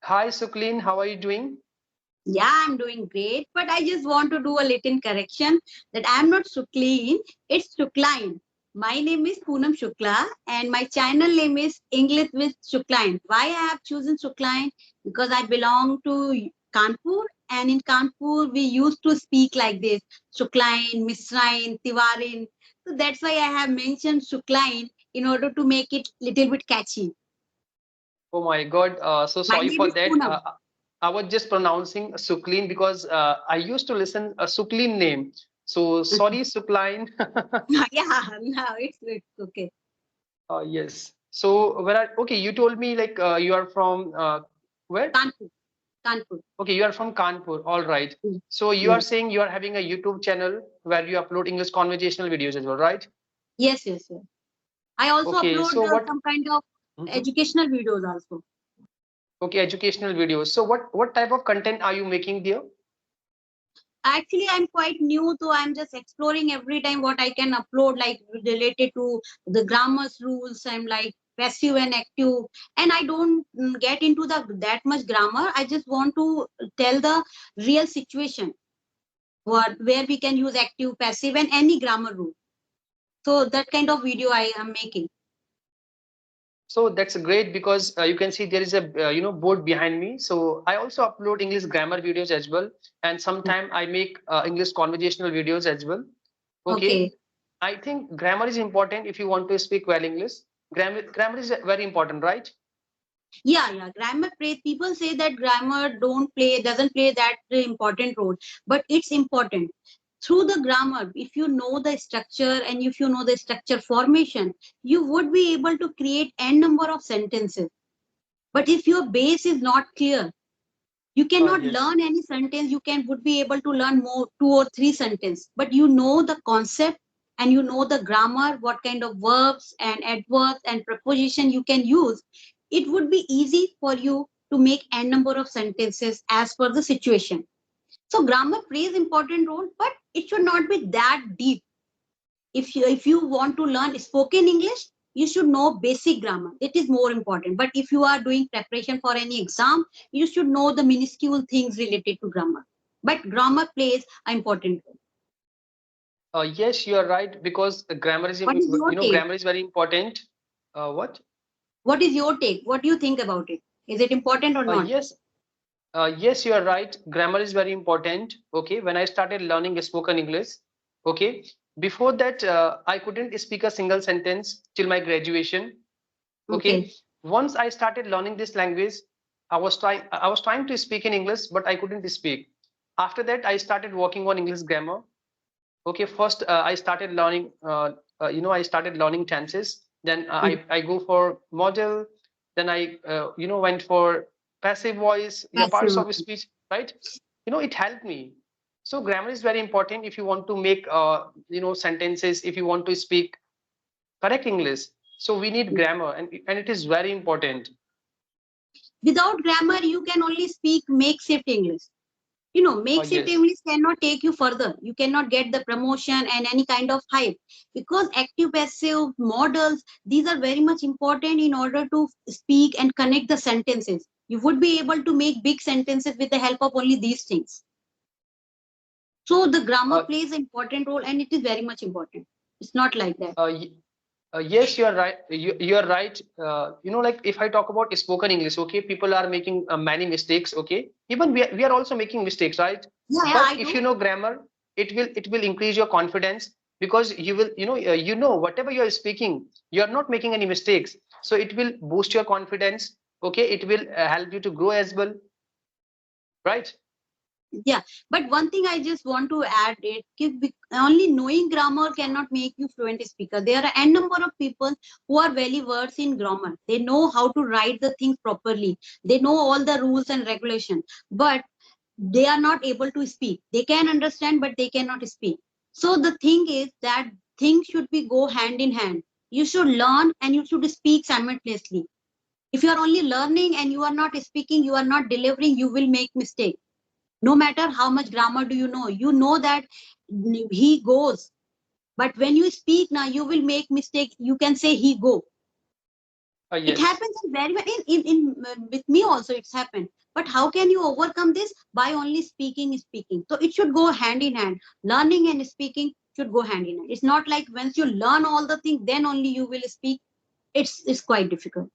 Hi, Suklin. How are you doing? Yeah, I'm doing great, but I just want to do a little correction that I'm not Shukleen, it's Shukline. My name is Poonam Shukla and my channel name is English with Shukline. Why I have chosen Shukline? Because I belong to Kanpur, and in Kanpur we used to speak like this, Shukline, Misrain, Tiwarin. So that's why I have mentioned Shukline in order to make it little bit catchy. Oh my God. So My sorry name for is that. Poonam. I was just pronouncing Suklin because I used to listen a Suklin name. So sorry, Suklin. Yeah, no, it's okay. Yes. So okay, you told me like you are from where? Kanpur, Kanpur. Okay, you are from Kanpur. All right. Mm. So you are Yeah. saying you are having a YouTube channel where you upload English conversational videos as well, right? Yes, yes, yes. I also Okay. upload So what? some kind of Mhm. educational videos also. Okay, educational videos. So what type of content are you making there? Actually, I'm quite new, so I'm just exploring every time what I can upload, like related to the grammar's rules. I'm like passive and active, and I don't get into the that much grammar. I just want to tell the real situation, what where we can use active, passive, and any grammar rule. So that kind of video I am making. So that's great because you can see there is a board behind me. So I also upload English grammar videos as well, and sometime I make English conversational videos as well. Okay, Okay. I think grammar is important if you want to speak well English. Grammar is very important, right? Yeah, grammar play, people say that grammar doesn't play that important role, but it's important. Through the grammar, if you know the structure and if you know the structure formation, you would be able to create n number of sentences. But if your base is not clear, you cannot Yes. learn any sentence. You can would be able to learn more two or three sentences, but you know the concept and you know the grammar, what kind of verbs and adverbs and preposition you can use. It would be easy for you to make n number of sentences as per the situation. So grammar plays important role, but it should not be that deep. If you want to learn spoken English, you should know basic grammar. It is more important. But if you are doing preparation for any exam, you should know the minuscule things related to grammar. But grammar plays an important role. Yes, you are right because grammar is What is your take? grammar is very important. What? What is your take? What do you think about it? Is it important or not? Yes, yes, you are right. Grammar is very important. Okay, when I started learning spoken English, okay, before that I couldn't speak a single sentence till my graduation. Okay. Okay, once I started learning this language, I was trying to speak in English, but I couldn't speak. After that, I started working on English grammar. Okay, first I started learning. I started learning tenses. Then Mm. I go for model. Then I went for passive voice, parts Passive. of speech, right? It helped me. So grammar is very important if you want to make sentences, if you want to speak correct English. So we need grammar, and it is very important. Without grammar, you can only speak makeshift English. Makeshift Yes. English cannot take you further. You cannot get the promotion and any kind of hype, because active passive models, these are very much important in order to speak and connect the sentences. You would be able to make big sentences with the help of only these things. So the grammar Uh, plays an important role, and it is very much important. It's not like that. uh, yes, you are right. You are right. Like if I talk about spoken English, okay, people are making many mistakes. Okay, even we are also making mistakes, right? Yeah, But I if do. you know grammar, it will increase your confidence because you will whatever you are speaking, you are not making any mistakes. So it will boost your confidence. Okay, it will help you to grow as well, right? Yeah, but one thing I just want to add it, only knowing grammar cannot make you fluent speaker. There are n number of people who are very versed in grammar. They know how to write the things properly. They know all the rules and regulations, but they are not able to speak. They can understand, but they cannot speak. So the thing is that things should be go hand in hand. You should learn and you should speak simultaneously. If you are only learning and you are not speaking, you are not delivering, you will make mistake. No matter how much grammar do you know that he goes, but when you speak now, you will make mistake. You can say he go. It Yes. happens in very with me also it's happened. But how can you overcome this? By only speaking. So it should go hand in hand. Learning and speaking should go hand in hand. It's not like once you learn all the things, then only you will speak. It's quite difficult.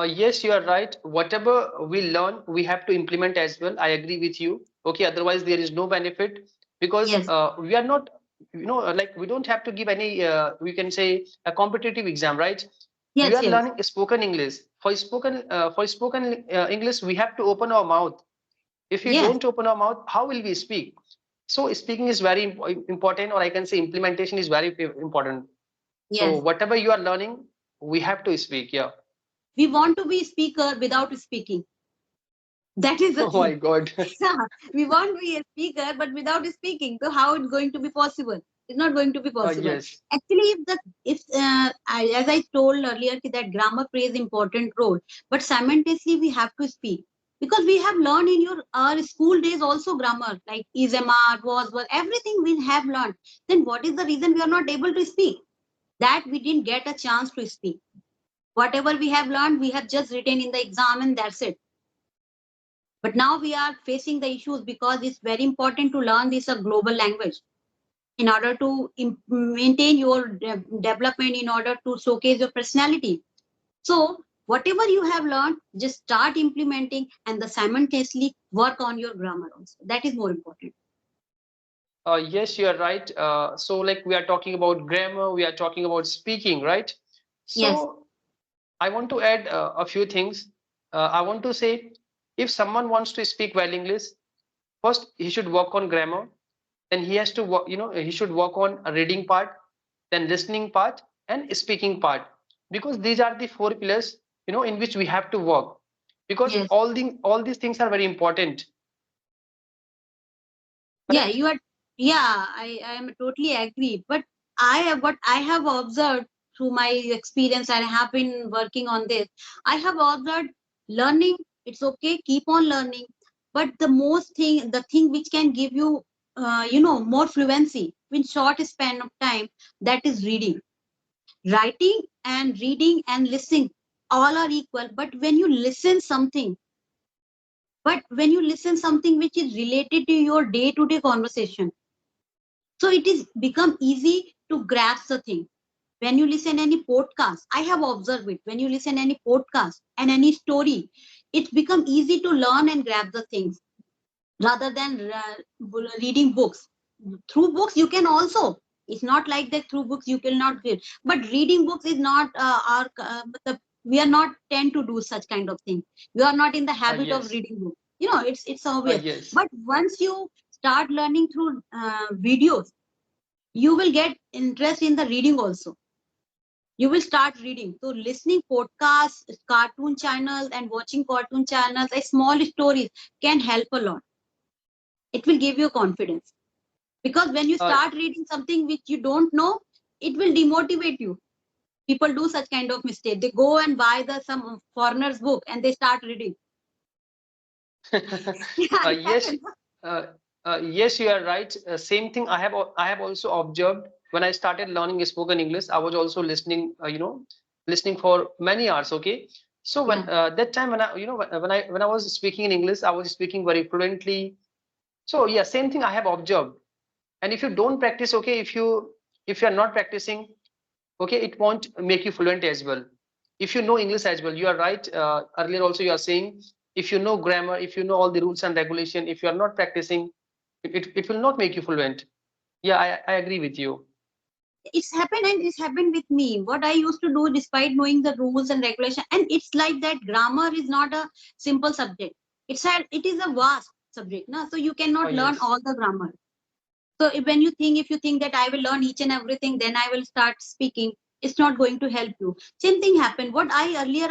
Yes, you are right. Whatever we learn, we have to implement as well. I agree with you. Okay, otherwise there is no benefit because Yes, we are not, like we don't have to give any, we can say a competitive exam, right? We yes, are yes, learning spoken English. For spoken English, we have to open our mouth. If we yes, don't open our mouth, how will we speak? So speaking is very important, or I can say implementation is very important. So yes. whatever you are learning, we have to speak. Yeah. We want to be speaker without speaking. That is the Oh my thing. God. Yeah, we want to be a speaker, but without speaking. So how it's going to be possible? It's not going to be possible. Yes. Actually, as I told earlier, that grammar plays important role, but simultaneously we have to speak because we have learned in your our school days also grammar like is, am, are, was, everything we have learned. Then what is the reason we are not able to speak? That we didn't get a chance to speak. Whatever we have learned, we have just written in the exam and that's it. But now we are facing the issues because it's very important to learn this a global language in order to maintain your development, in order to showcase your personality. So whatever you have learned, just start implementing and the simultaneously work on your grammar also. That is more important. Yes, you are right. So, like we are talking about grammar, we are talking about speaking, right? Yes, So, I want to add a few things. I want to say, if someone wants to speak well English, first he should work on grammar. Then he has to work, he should work on a reading part, then listening part, and speaking part, because these are the four pillars, in which we have to work. Because yes. all these things are very important, Yeah, correct? you are. Yeah, I am totally agree. But what I have observed through my experience, and I have been working on this. I have observed learning. It's okay, keep on learning. But the thing which can give you, more fluency in short span of time, that is reading. Writing and reading and listening all are equal. But when you listen something which is related to your day-to-day conversation, so it is become easy to grasp the thing. When you listen any podcast, I have observed it. When you listen any podcast and any story, it's become easy to learn and grab the things rather than reading books. Through books, you can also. It's not like that through books you cannot read. But reading books is not we are not tend to do such kind of thing. We are not in the habit of Yes. reading books. It's obvious. Yes. But once you start learning through videos, you will get interest in the reading also. You will start reading. So listening podcasts, cartoon channels and watching cartoon channels, a small stories can help a lot. It will give you confidence. Because when you Uh, start reading something which you don't know, it will demotivate you. People do such kind of mistake. They go and buy some foreigner's book and they start reading. Yeah, it yes, happens. uh, yes, you are right. Same thing I have also observed when I started learning spoken English. I was also listening, listening for many hours. Okay, so when Yeah. that time when I was speaking in English, I was speaking very fluently. So yeah, same thing I have observed. And if you don't practice, okay, if you are not practicing, okay, it won't make you fluent as well. If you know English as well, you are right. Earlier also you are saying, if you know grammar, if you know all the rules and regulation, if you are not practicing, it will not make you fluent. Yeah, I agree with you. It's happened with me. What I used to do despite knowing the rules and regulation, and it's like that grammar is not a simple subject. It is a vast subject. No? So you Oh cannot learn yes. all the grammar. So if you think that I will learn each and everything, then I will start speaking, it's not going to help you. Same thing happened. What I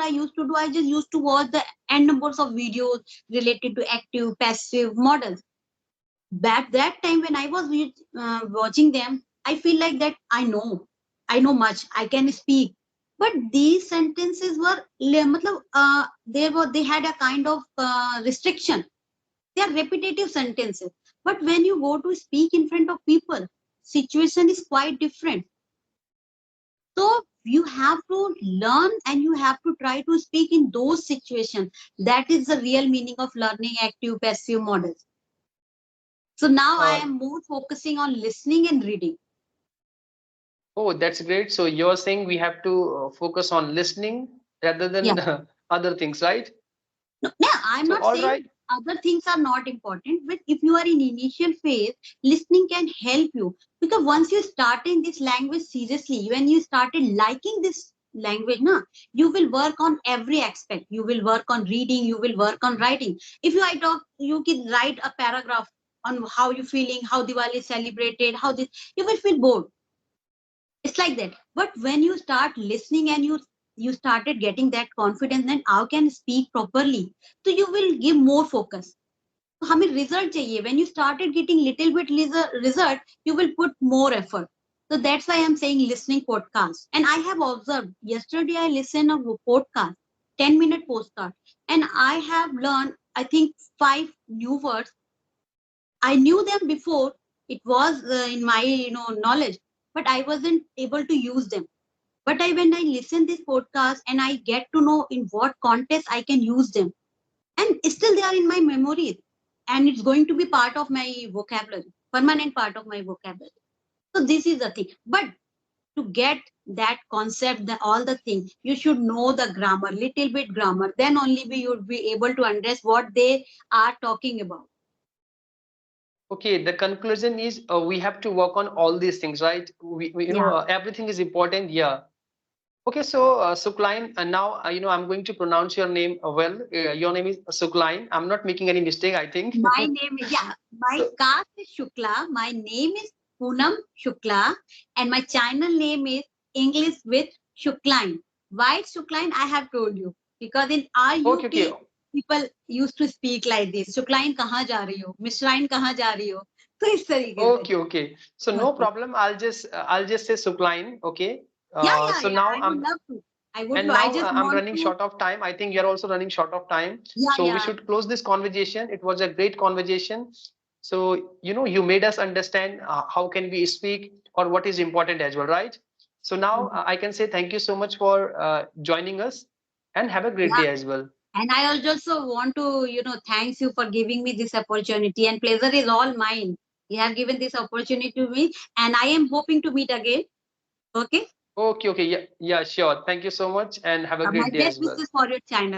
used to do, I just used to watch the n numbers of videos related to active, passive models. Back that time when I was watching them, I feel like that I know much, I can speak. But these sentences were they had a kind of restriction. They are repetitive sentences. But when you go to speak in front of people, situation is quite different. So you have to learn and you have to try to speak in those situations. That is the real meaning of learning active passive models. So now I am more focusing on listening and reading. Oh, that's great. So you're saying we have to focus on listening rather than other things, right? No, yeah, I'm So not all saying right. other things are not important, but if you are in initial phase, listening can help you, because once you start in this language seriously, when you started liking this language, na, you will work on every aspect. You will work on reading, you will work on writing. If I talk, you can write a paragraph on how you feeling, how Diwali is celebrated, how this, you will feel bored. It's like that. But when you start listening and you started getting that confidence, then how can speak properly, so you will give more focus. So हमें result चाहिए. When you started getting little bit result, you will put more effort. So that's why I'm saying listening podcast. And I have observed, yesterday I listened a podcast, 10-minute postcard, and I have learned, I think, 5 new words. I knew them before. It was in my knowledge, but I wasn't able to use them. But when I listen this podcast and I get to know in what context I can use them, and still they are in my memory, and it's going to be part of my vocabulary, permanent part of my vocabulary. So this is the thing. But to get that concept, all the thing, you should know the grammar, little bit grammar. Then only you will be able to understand what they are talking about. Okay, the conclusion is we have to work on all these things, right? Everything is important. Yeah. Okay, so Suklain, and now I'm going to pronounce your name well. Your name is Suklain. I'm not making any mistake, I think. My name is, my So, caste is Shukla. My name is Poonam Shukla, and my channel name is English with Shuklain. Why Shuklain? I have told you, because in our UP okay. people used to speak like this. Shuklain कहाँ जा रही हो? मिश्राइन कहाँ जा रही हो? तो इस तरीके से. Okay. So no Okay. problem. I'll just say Suklain. Okay. So Yeah. now I would love to. I would. and I now just I'm want running to. short of time. I think you're also running short of time. So we Yeah. should close this conversation. It was a great conversation. So you made us understand how can we speak or what is important as well, right? So now I can say thank you so much for joining us and have a great Yeah. day as well. And I also want to, thanks you for giving me this opportunity. And pleasure is all mine. You have given this opportunity to me, and I am hoping to meet again. Okay. Okay. Yeah, sure. Thank you so much and have a My great day best as well. wishes for your channel.